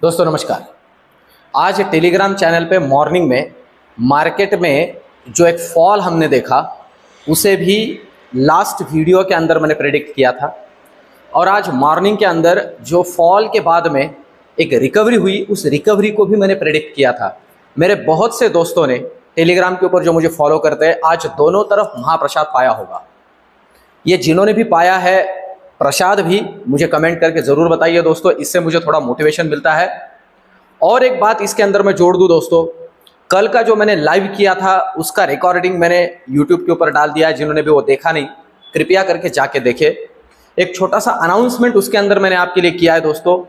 दोस्तों नमस्कार। आज टेलीग्राम चैनल पे मॉर्निंग में मार्केट में जो एक फॉल हमने देखा उसे भी लास्ट वीडियो के अंदर मैंने प्रेडिक्ट किया था, और आज मॉर्निंग के अंदर जो फॉल के बाद में एक रिकवरी हुई उस रिकवरी को भी मैंने प्रेडिक्ट किया था। मेरे बहुत से दोस्तों ने टेलीग्राम के ऊपर जो मुझे फॉलो करते हैं आज दोनों तरफ महाप्रसाद पाया होगा। ये जिन्होंने भी पाया है प्रसाद भी मुझे कमेंट करके ज़रूर बताइए दोस्तों, इससे मुझे थोड़ा मोटिवेशन मिलता है। और एक बात इसके अंदर मैं जोड़ दूं दोस्तों, कल का जो मैंने लाइव किया था उसका रिकॉर्डिंग मैंने यूट्यूब के ऊपर डाल दिया है। जिन्होंने भी वो देखा नहीं कृपया करके जाके देखे। एक छोटा सा अनाउंसमेंट उसके अंदर मैंने आपके लिए किया है दोस्तों।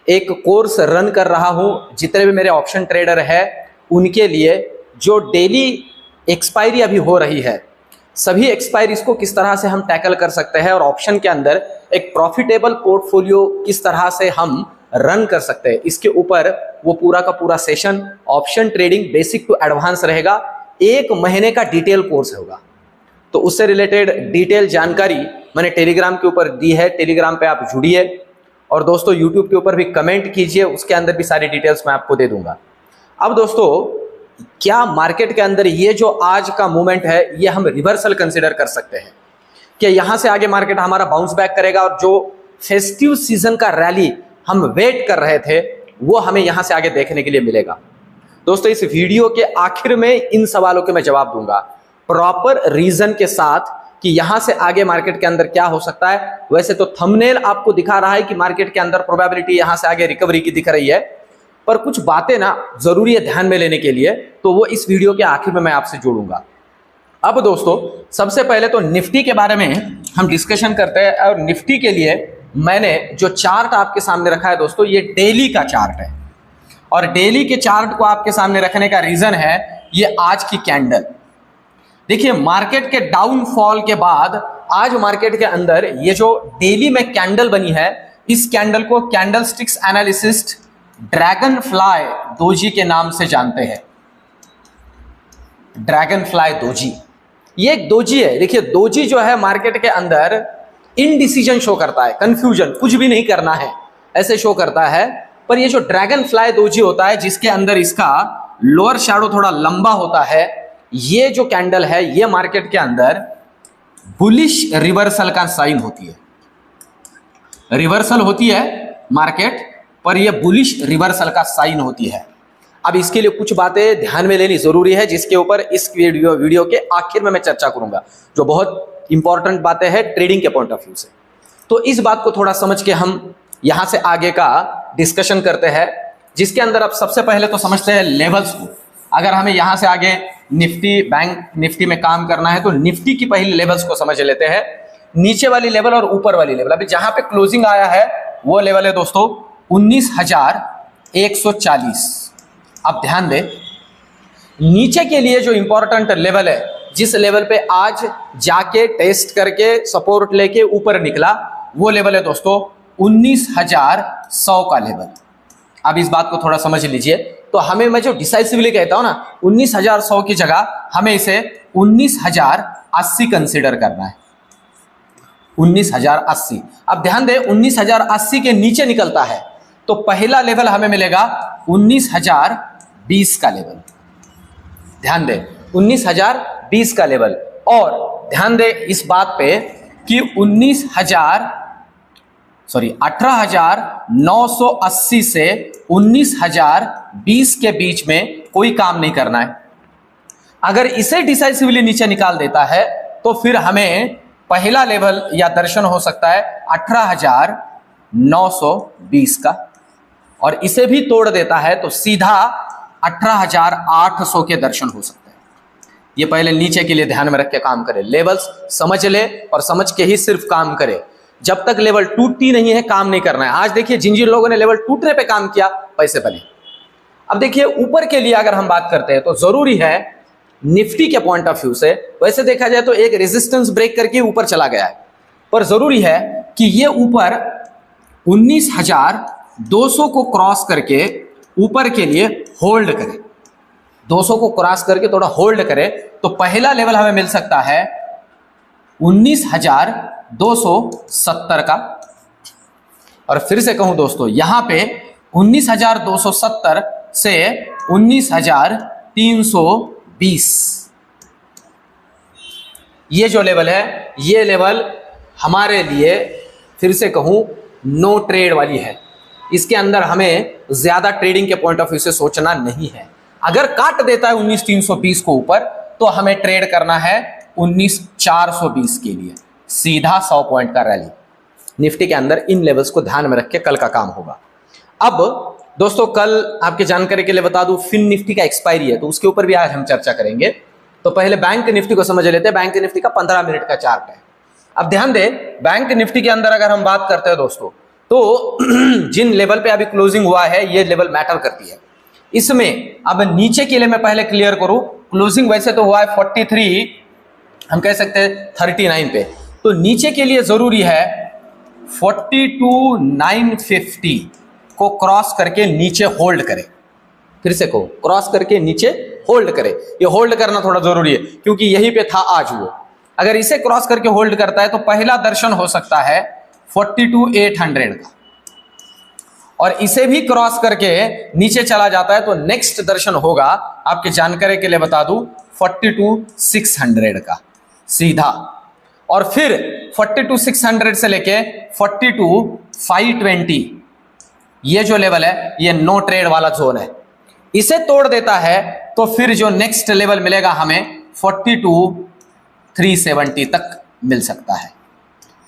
एक कोर्स रन कर रहा हूँ, जितने भी मेरे ऑप्शन ट्रेडर है उनके लिए जो डेली एक्सपायरी अभी हो रही है, सभी एक्सपायरीज को किस तरह से हम टैकल कर सकते हैं और ऑप्शन के अंदर एक प्रॉफिटेबल पोर्टफोलियो किस तरह से हम रन कर सकते हैं, इसके ऊपर वो पूरा का पूरा session option trading basic to advance रहेगा। 1 महीने का डिटेल कोर्स होगा, तो उससे रिलेटेड डिटेल जानकारी मैंने टेलीग्राम के ऊपर दी है। टेलीग्राम पे आप जुड़िए और दोस्तों यूट्यूब के ऊपर भी कमेंट कीजिए, उसके अंदर भी सारी डिटेल्स मैं आपको दे दूंगा। अब दोस्तों क्या मार्केट के अंदर ये जो आज का मूवमेंट है ये हम रिवर्सल कंसीडर कर सकते हैं कि यहां से आगे मार्केट हमारा बाउंस बैक करेगा और जो फेस्टिव सीजन का रैली हम वेट कर रहे थे वो हमें यहां से आगे देखने के लिए मिलेगा। दोस्तों इस वीडियो के आखिर में इन सवालों के मैं जवाब दूंगा प्रॉपर रीजन के साथ कि यहां से आगे मार्केट के अंदर क्या हो सकता है। वैसे तो थंबनेल आपको दिखा रहा है कि मार्केट के अंदर प्रोबेबिलिटी यहां से आगे रिकवरी की दिख रही है, पर कुछ बातें ना जरूरी है ध्यान में लेने के लिए, तो वो इस वीडियो के आखिर में मैं आपसे जोड़ूंगा। अब दोस्तों सबसे पहले तो निफ्टी के बारे में हम डिस्कशन करते हैं, और निफ्टी के लिए मैंने जो चार्ट आपके सामने रखा है दोस्तों ये डेली का चार्ट है, और डेली के चार्ट को आपके सामने रखने का रीजन है ये आज की कैंडल। देखिए मार्केट के डाउनफॉल के बाद आज मार्केट के अंदर ये जो डेली में कैंडल बनी है, इस कैंडल को candle sticks analyst dragon fly doji के नाम से जानते हैं। ड्रैगन फ्लाई दोजी, ये एक दोजी है। देखिए दोजी जो है मार्केट के अंदर इनडिसीजन शो करता है, कंफ्यूजन, कुछ भी नहीं करना है ऐसे शो करता है। पर ये जो ड्रैगन फ्लाई दोजी होता है जिसके अंदर इसका लोअर शैडो थोड़ा लंबा होता है, ये जो कैंडल है ये मार्केट के अंदर बुलिश रिवर्सल का साइन होती है। रिवर्सल होती है मार्केट पर यह बुलिश रिवर्सल का साइन होती है। अब इसके लिए कुछ बातें ध्यान में लेनी जरूरी है जिसके ऊपर इस वीडियो के आखिर में मैं चर्चा करूंगा, जो बहुत इंपॉर्टेंट बातें हैं ट्रेडिंग के पॉइंट ऑफ व्यू से। तो इस बात को थोड़ा समझ के हम यहां से आगे का डिस्कशन करते हैं, जिसके अंदर अब सबसे पहले तो समझते हैं लेवल्स को। अगर हमें यहां से आगे निफ्टी बैंक निफ्टी में काम करना है तो निफ्टी की पहले लेवल्स को समझ लेते हैं, नीचे वाली लेवल और ऊपर वाली लेवल। अभी जहां पे क्लोजिंग आया है वो लेवल है दोस्तों 19,140। अब ध्यान दें नीचे के लिए जो इंपॉर्टेंट लेवल है, जिस लेवल पे आज जाके टेस्ट करके सपोर्ट लेके ऊपर निकला, वो लेवल है दोस्तों 19,100 का लेवल। अब इस बात को थोड़ा समझ लीजिए। तो हमें, मैं जो डिसाइसिवली कहता हूं ना 19,100 की जगह हमें इसे 19,080 कंसिडर करना है। 19,080। अब ध्यान दें 19,080 के नीचे निकलता है तो पहला लेवल हमें मिलेगा 19,020 का लेवल। ध्यान दें 19,020 का लेवल, और ध्यान दें इस बात पे कि 18,980 से 19,020 के बीच में कोई काम नहीं करना है। अगर इसे डिसाइसिवली नीचे निकाल देता है तो फिर हमें पहला लेवल या दर्शन हो सकता है 18,920 का, और इसे भी तोड़ देता है तो सीधा 18,800 के दर्शन हो सकते हैं। ये पहले नीचे के लिए ध्यान में रख के काम करें, लेवल्स समझ ले और समझ के ही सिर्फ काम करें। जब तक लेवल टूटती नहीं है काम नहीं करना है। आज देखिए जिन जिन लोगों ने लेवल टूटने पे काम किया पैसे बने। अब देखिए ऊपर के लिए अगर हम बात करते हैं तो जरूरी है निफ्टी के पॉइंट ऑफ व्यू से, वैसे देखा जाए तो एक रेजिस्टेंस ब्रेक करके ऊपर चला गया है, पर जरूरी है कि ये ऊपर 19,200 को क्रॉस करके ऊपर के लिए होल्ड करे। 200 को क्रॉस करके थोड़ा होल्ड करे तो पहला लेवल हमें मिल सकता है 19,270 का। और फिर से कहूं दोस्तों, यहां पे 19,270 से 19,320, ये जो लेवल है, ये लेवल हमारे लिए फिर से कहूं नो ट्रेड वाली है। इसके अंदर हमें ज्यादा ट्रेडिंग के पॉइंट ऑफ व्यू से सोचना नहीं है। अगर काट देता है 19,320 को ऊपर, तो हमें ट्रेड करना है 19,420 के लिए, सीधा 100 पॉइंट का रैली निफ्टी के अंदर। इन लेवल्स को ध्यान में रख के कल का काम होगा। अब दोस्तों, कल आपके जानकारी के लिए बता दूं, फिन निफ्टी का एक्सपायरी है, तो उसके ऊपर भी आज हम चर्चा करेंगे। तो पहले बैंक निफ्टी को समझ लेते हैं। बैंक निफ्टी का 15 मिनट का चार्ट है। अब ध्यान दें, बैंक निफ्टी के अंदर अगर हम बात करते हैं दोस्तों, तो जिन लेवल पे अभी क्लोजिंग हुआ है, ये लेवल मैटर करती है इसमें। अब नीचे के लिए मैं पहले क्लियर करूं, क्लोजिंग वैसे तो हुआ है 43, हम कह सकते हैं 39 पे, तो नीचे के लिए जरूरी है 42,950 को क्रॉस करके नीचे होल्ड करे। फिर से कहो, क्रॉस करके नीचे होल्ड करे। ये होल्ड करना थोड़ा जरूरी है, क्योंकि यहीं पे था आज वो। अगर इसे क्रॉस करके होल्ड करता है तो पहला दर्शन हो सकता है 42,800 का, और इसे भी क्रॉस करके नीचे चला जाता है तो नेक्स्ट दर्शन होगा, आपके जानकारी के लिए बता दूं, 42,600 का सीधा। और फिर 42,600 से लेके 42,520, ये जो लेवल है, ये नो ट्रेड वाला जोन है। इसे तोड़ देता है तो फिर जो नेक्स्ट लेवल मिलेगा हमें 42,370 तक मिल सकता है।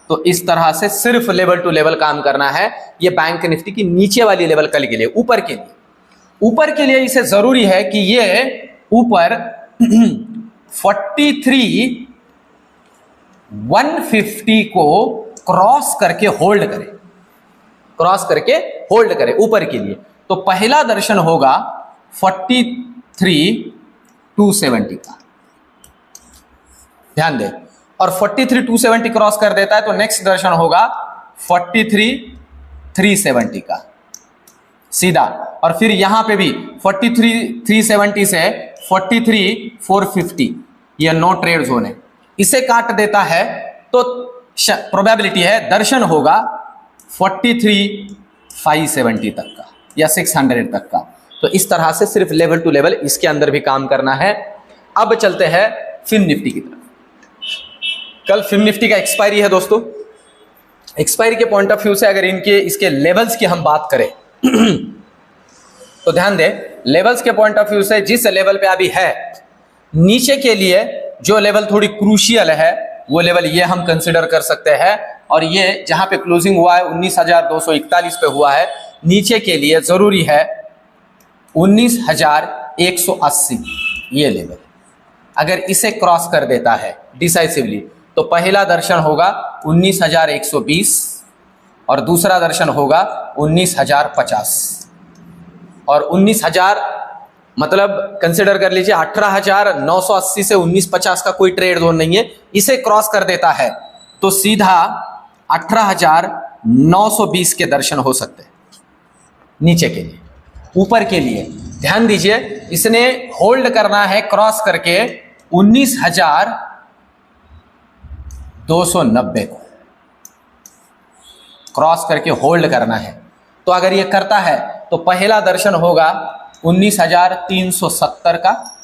तो इस तरह से सिर्फ लेवल टू लेवल काम करना है। ये बैंक निफ्टी की नीचे वाली लेवल कल के लिए। ऊपर के लिए इसे जरूरी है कि ये ऊपर 43,150 को क्रॉस करके होल्ड करे ऊपर के लिए। तो पहला दर्शन होगा 43,270 का, ध्यान दें। और 43,270 क्रॉस कर देता है तो नेक्स्ट दर्शन होगा 43,370 का सीधा। और फिर यहां पे भी 43,370 से 43,450, ये नो ट्रेड जोन है। इसे काट देता है तो प्रोबेबिलिटी है दर्शन होगा 43,570 तक का या 600 तक का। तो इस तरह से सिर्फ लेवल टू लेवल इसके अंदर भी काम करना है। अब चलते हैं फिन निफ्टी की तरफ। कल फिन निफ्टी का एक्सपायरी है दोस्तों। एक्सपायरी के पॉइंट ऑफ व्यू से अगर इसके लेवल्स की हम बात करें तो ध्यान दें, लेवल्स के पॉइंट ऑफ व्यू से जिस लेवल पे अभी है, नीचे के लिए जो लेवल थोड़ी क्रूशियल है वो लेवल ये हम कंसिडर कर सकते हैं। और ये जहां पे क्लोजिंग हुआ है 19,241 पे हुआ है, नीचे के लिए जरूरी है 19,180, ये लेवल। अगर इसे क्रॉस कर देता है डिसाइसिवली तो पहला दर्शन होगा 19,120 और दूसरा दर्शन होगा 19,050। और 19,000 मतलब कंसिडर कर लीजिए 18,980 से 19,50 का कोई ट्रेड जोन नहीं है। इसे क्रॉस कर देता है तो सीधा 18,920 के दर्शन हो सकते हैं नीचे के लिए। ऊपर के लिए ध्यान दीजिए, इसने होल्ड करना है क्रॉस करके 19,290 को क्रॉस करके होल्ड करना है। तो अगर ये करता है तो पहला दर्शन होगा 19,370 का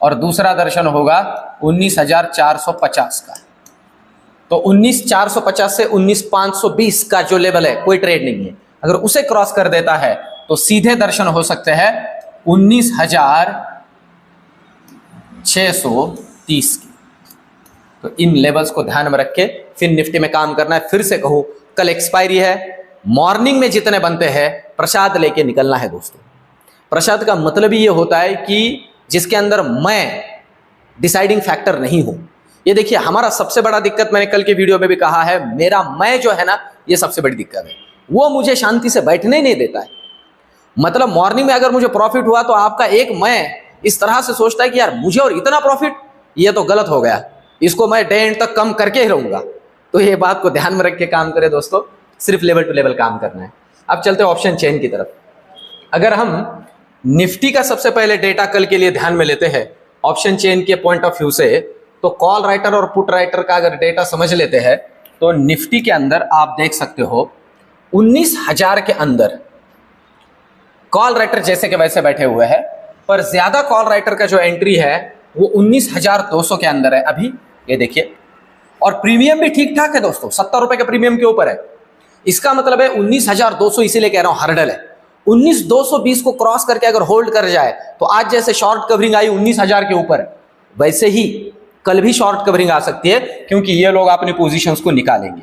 और दूसरा दर्शन होगा 19,450 का। तो 19,450 से 19,520 का जो लेवल है, कोई ट्रेड नहीं है। अगर उसे क्रॉस कर देता है तो सीधे दर्शन हो सकते हैं 19,630 की। तो इन लेवल्स को ध्यान में रख के फिर निफ्टी में काम करना है। फिर से कहूं, कल एक्सपायरी है। मॉर्निंग में जितने बनते हैं प्रसाद लेके निकलना है दोस्तों। प्रसाद का मतलब ही ये होता है कि जिसके अंदर मैं डिसाइडिंग फैक्टर नहीं हूं। ये देखिए, हमारा सबसे बड़ा दिक्कत, मैंने कल के वीडियो में भी कहा है, मेरा मैं जो है ना, ये सबसे बड़ी दिक्कत है। वो मुझे शांति से बैठने नहीं देता है। मतलब मॉर्निंग में अगर मुझे प्रॉफिट हुआ तो आपका एक मैं इस तरह से सोचता है कि यार मुझे और इतना प्रॉफिट, ये तो गलत हो गया, इसको मैं डे एंड तक कम करके ही रहूंगा। तो ये बात को ध्यान में रख के काम करें दोस्तों, सिर्फ लेवल टू लेवल काम करना है। अब चलते हैं ऑप्शन चेन की तरफ। अगर हम निफ्टी का सबसे पहले डेटा कल के लिए ध्यान में लेते हैं ऑप्शन चेन के पॉइंट ऑफ व्यू से, तो कॉल राइटर और पुट राइटर का अगर डेटा समझ लेते हैं तो निफ्टी के अंदर आप देख सकते हो 19,000 के अंदर कॉल राइटर जैसे के वैसे बैठे हुए हैं, पर ज्यादा कॉल राइटर का जो एंट्री है वो 19,200 के अंदर है अभी, ये देखिए। और प्रीमियम भी ठीक ठाक है दोस्तों, 70 रुपए के प्रीमियम के ऊपर है। इसका मतलब है 19,200, इसीलिए कह रहा हूं हर्डल है। 19,220 को क्रॉस करके अगर होल्ड कर जाए तो आज जैसे शॉर्ट कवरिंग आई 19,000 के ऊपर, वैसे ही कल भी शॉर्ट कवरिंग आ सकती है, क्योंकि ये लोग अपनी पोजीशंस को निकालेंगे।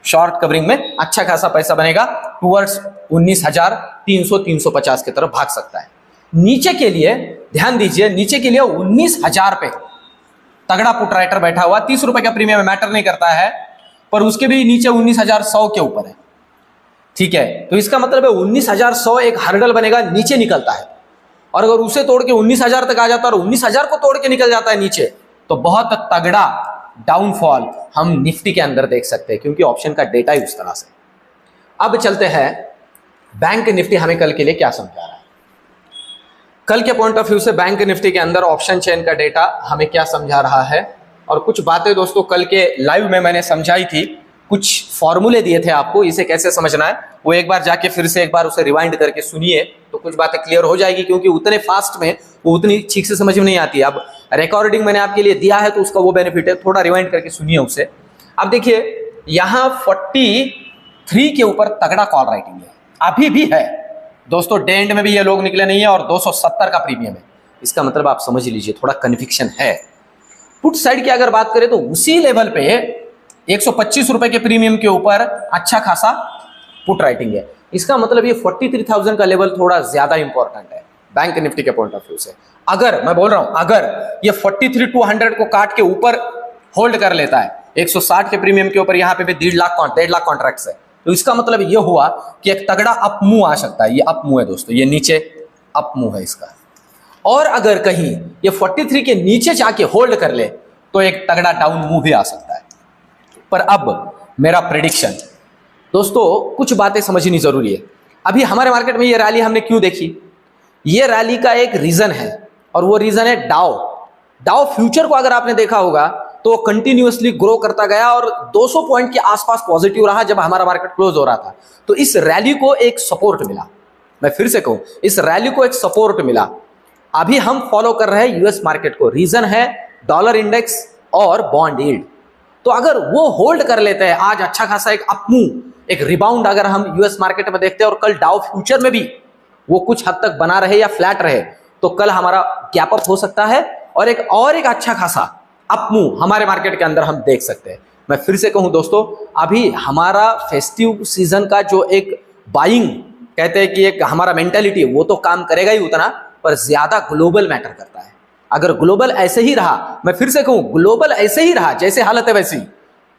शॉर्ट कवरिंग में अच्छा खासा पैसा बनेगा, टुवर्ड्स 19,300 350 की तरफ भाग सकता है। नीचे के लिए ध्यान दीजिए, नीचे के लिए 19,000 पे तगड़ा पुट राइटर बैठा हुआ, 30 रुपए का प्रीमियम मैटर नहीं करता है, पर उसके भी नीचे 19,100 के ऊपर है, ठीक है। तो इसका मतलब है 19,100 एक हर्डल बनेगा, नीचे निकलता है। और अगर उसे तोड़ के 19,000 तक आ जाता है और 19,000 को तोड़ के निकल जाता है नीचे, तो बहुत तगड़ा डाउनफॉल हम निफ्टी के अंदर देख सकते हैं, क्योंकि ऑप्शन का डेटा ही उस तरह से। अब चलते हैं बैंक निफ्टी हमें कल के लिए क्या समझा रहा है। कल के पॉइंट ऑफ व्यू से बैंक निफ्टी के अंदर ऑप्शन चेन का डेटा हमें क्या समझा रहा है, और कुछ बातें दोस्तों कल के लाइव में मैंने समझाई थी, कुछ फॉर्मूले दिए थे आपको, इसे कैसे समझना है वो एक बार जाके फिर से एक बार उसे रिवाइंड करके सुनिए, तो कुछ बातें क्लियर हो जाएगी, क्योंकि उतने फास्ट में वो उतनी ठीक से समझ में नहीं आती। अब रिकॉर्डिंग मैंने आपके लिए दिया है तो उसका वो बेनिफिट है, थोड़ा रिवाइंड करके सुनिए उसे। अब देखिए यहाँ 43 के ऊपर तगड़ा कॉल राइटिंग है, अभी भी है दोस्तों, डे एंड में भी ये लोग निकले नहीं है, और 270 का प्रीमियम है। इसका मतलब आप समझ लीजिए थोड़ा कन्विक्शन है। पुट साइड की अगर बात करें तो उसी लेवल पे 125 रुपए के प्रीमियम के ऊपर अच्छा खासा पुट राइटिंग है। इसका मतलब ये 43,000 का लेवल थोड़ा ज्यादा इंपॉर्टेंट है बैंक निफ्टी के पॉइंट ऑफ व्यू से। अगर मैं बोल रहा हूं, अगर ये 43,200 को काट के ऊपर होल्ड कर लेता है 160 के प्रीमियम के ऊपर, यहाँ पे भी 1.5 लाख कॉन्ट्रैक्ट्स है, तो इसका मतलब ये हुआ कि एक तगड़ा अप मूव आ सकता है। ये अप मूव है दोस्तों, ये नीचे अप मूव है इसका। और अगर कहीं ये 43 के नीचे जाके होल्ड कर ले तो एक तगड़ा डाउन मूव भी आ सकता है। पर अब मेरा प्रेडिक्शन दोस्तों, कुछ बातें समझनी जरूरी है। अभी हमारे मार्केट में ये रैली हमने क्यों देखी, ये रैली का एक रीजन है, और वो रीजन है डाउ फ्यूचर को अगर आपने देखा होगा तो कंटिन्यूअसली ग्रो करता गया और 200 पॉइंट के आसपास पॉजिटिव रहा जब हमारा मार्केट क्लोज हो रहा था। तो इस रैली को एक सपोर्ट मिला, मैं फिर से कहूं, इस रैली को एक सपोर्ट मिला। अभी हम फॉलो कर रहे हैं यूएस मार्केट को, रीजन है डॉलर इंडेक्स और बॉन्ड यील्ड। तो अगर वो होल्ड कर लेते हैं, आज अच्छा खासा एक अप मूव, एक रिबाउंड अगर हम यूएस मार्केट में देखते हैं, और कल डाउ फ्यूचर में भी वो कुछ हद तक बना रहे या फ्लैट रहे, तो कल हमारा गैप अप हो सकता है और एक अच्छा खासा अप मूव हमारे मार्केट के अंदर हम देख सकते हैं। मैं फिर से कहूं दोस्तों, अभी हमारा फेस्टिव सीजन का जो एक बाइंग कहते हैं कि एक हमारा मेंटालिटी, वो तो काम करेगा ही उतना, पर ज्यादा ग्लोबल मैटर करता है। अगर ग्लोबल ऐसे ही रहा, मैं फिर से कहूं, ग्लोबल ऐसे ही रहा जैसे हालत है वैसी,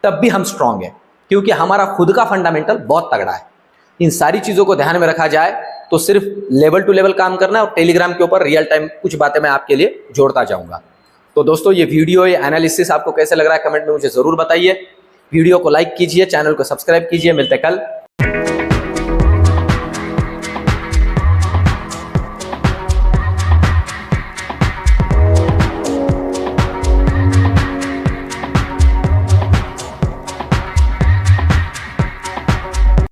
तब भी हम स्ट्रांग है, क्योंकि हमारा खुद का फंडामेंटल बहुत तगड़ा है। इन सारी चीजों को ध्यान में रखा जाए तो सिर्फ लेवल टू लेवल काम करना है, और टेलीग्राम के ऊपर रियल टाइम कुछ बातें मैं आपके लिए जोड़ता जाऊंगा। तो दोस्तों ये वीडियो, ये एनालिसिस आपको कैसे लग रहा है कमेंट में मुझे जरूर बताइए। वीडियो को लाइक कीजिए, चैनल को सब्सक्राइब कीजिए। मिलते कल